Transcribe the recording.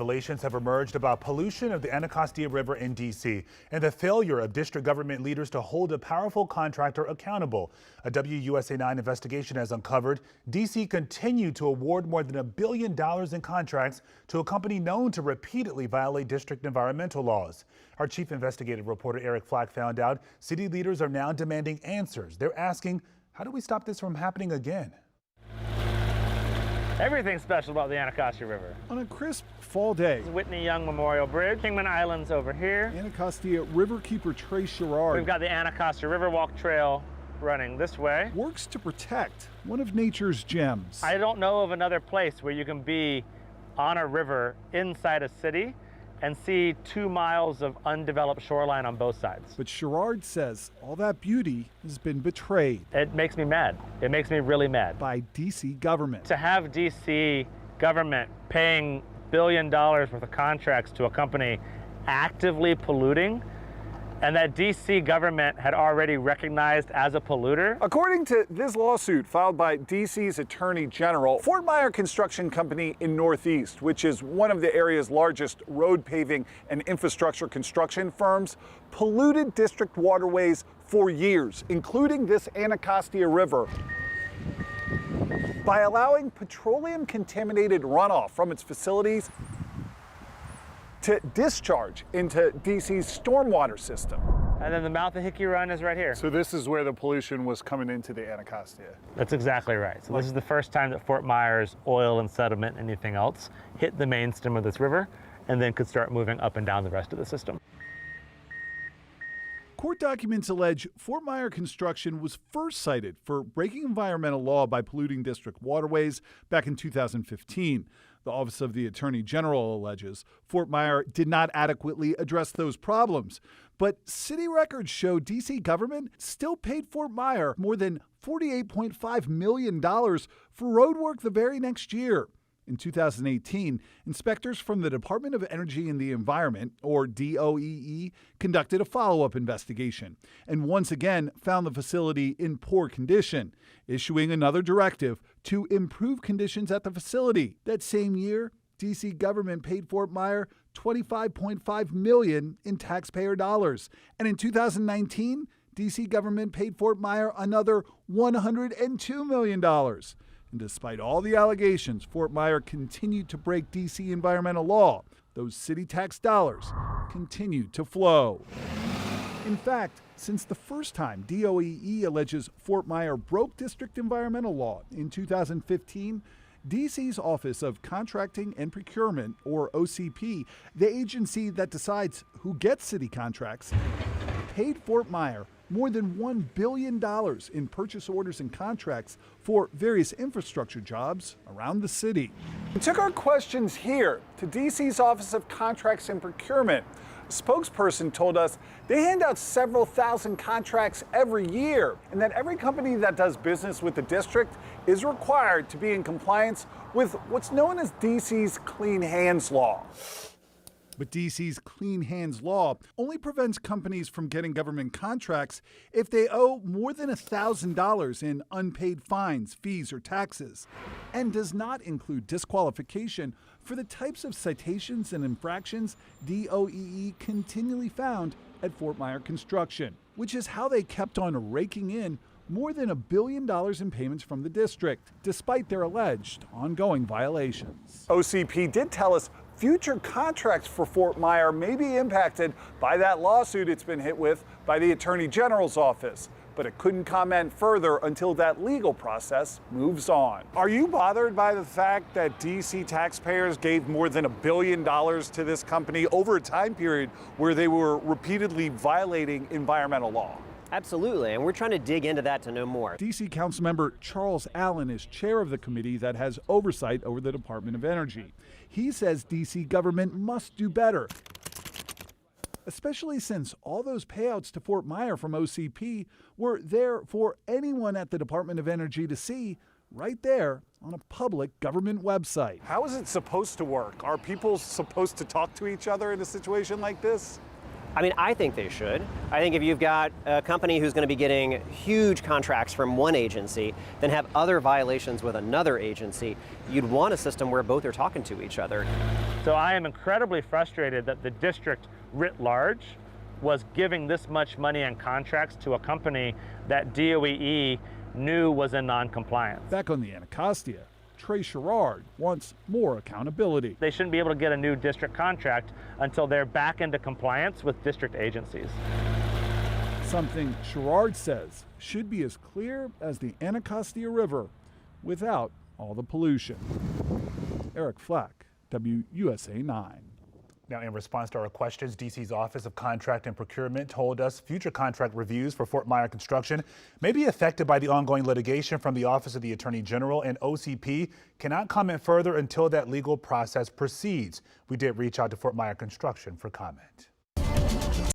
Revelations have emerged about pollution of the Anacostia River in D.C. and the failure of district government leaders to hold a powerful contractor accountable. A WUSA 9 investigation has uncovered D.C. continued to award more than $1 billion in contracts to a company known to repeatedly violate district environmental laws. Our chief investigative reporter Eric Flack found out city leaders are now demanding answers. They're asking, how do we stop this from happening again? Everything's special about the Anacostia River. On a crisp fall day, Whitney Young Memorial Bridge, Kingman Island's over here. Anacostia Riverkeeper Trey Sherrard. We've got the Anacostia River Walk Trail running this way. Works to protect one of nature's gems. I don't know of another place where you can be on a river inside a city and see 2 miles of undeveloped shoreline on both sides. But Sherrard says all that beauty has been betrayed. It makes me mad. It makes me really mad. By D.C. government. To have D.C. government paying $1 billion worth of contracts to a company actively polluting, and that D.C. government had already recognized as a polluter. According to this lawsuit filed by D.C.'s Attorney General, Fort Myer Construction Company in Northeast, which is one of the area's largest road paving and infrastructure construction firms, polluted district waterways for years, including this Anacostia River, by allowing petroleum-contaminated runoff from its facilities to discharge into D.C.'s stormwater system. And then the mouth of Hickey Run is right here. So this is where the pollution was coming into the Anacostia. That's exactly right. So this is the first time that Fort Myers oil and sediment, anything else, hit the main stem of this river and then could start moving up and down the rest of the system. Court documents allege Fort Myer Construction was first cited for breaking environmental law by polluting district waterways back in 2015. The Office of the Attorney General alleges Fort Myer did not adequately address those problems. But city records show D.C. government still paid Fort Myer more than $48.5 million for road work the very next year. In 2018, inspectors from the Department of Energy and the Environment, or DOEE, conducted a follow-up investigation and once again found the facility in poor condition, issuing another directive to improve conditions at the facility. That same year, D.C. government paid Fort Myer $25.5 million in taxpayer dollars. And in 2019, D.C. government paid Fort Myer another $102 million. And despite all the allegations, Fort Myer continued to break D.C. environmental law. Those city tax dollars continued to flow. In fact, since the first time DOEE alleges Fort Myer broke district environmental law in 2015, D.C.'s Office of Contracting and Procurement, or OCP, the agency that decides who gets city contracts, paid Fort Myer more than $1 billion in purchase orders and contracts for various infrastructure jobs around the city. We took our questions here to D.C.'s Office of Contracts and Procurement. A spokesperson told us they hand out several thousand contracts every year, and that every company that does business with the district is required to be in compliance with what's known as D.C.'s Clean Hands Law. But D.C.'s Clean Hands Law only prevents companies from getting government contracts if they owe more than $1,000 in unpaid fines, fees, or taxes, and does not include disqualification for the types of citations and infractions DOEE continually found at Fort Myer Construction, which is how they kept on raking in more than $1 billion in payments from the district, despite their alleged ongoing violations. OCP did tell us future contracts for Fort Myer may be impacted by that lawsuit it's been hit with by the Attorney General's office, but it couldn't comment further until that legal process moves on. Are you bothered by the fact that D.C. taxpayers gave more than $1 billion to this company over a time period where they were repeatedly violating environmental law? Absolutely, and we're trying to dig into that to know more. D.C. Councilmember Charles Allen is chair of the committee that has oversight over the Department of Energy. He says D.C. government must do better, especially since all those payouts to Fort Myer from OCP were there for anyone at the Department of Energy to see right there on a public government website. How is it supposed to work? Are people supposed to talk to each other in a situation like this? I mean, I think they should. I think if you've got a company who's going to be getting huge contracts from one agency, then have other violations with another agency, you'd want a system where both are talking to each other. So I am incredibly frustrated that the district writ large was giving this much money and contracts to a company that DOE knew was in non-compliance. Back on the Anacostia, Trey Sherrard wants more accountability. They shouldn't be able to get a new district contract until they're back into compliance with district agencies. Something Sherrard says should be as clear as the Anacostia River without all the pollution. Eric Flack, WUSA 9. Now, in response to our questions, DC's Office of Contract and Procurement told us future contract reviews for Fort Myer Construction may be affected by the ongoing litigation from the Office of the Attorney General, and OCP cannot comment further until that legal process proceeds. We did reach out to Fort Myer Construction for comment.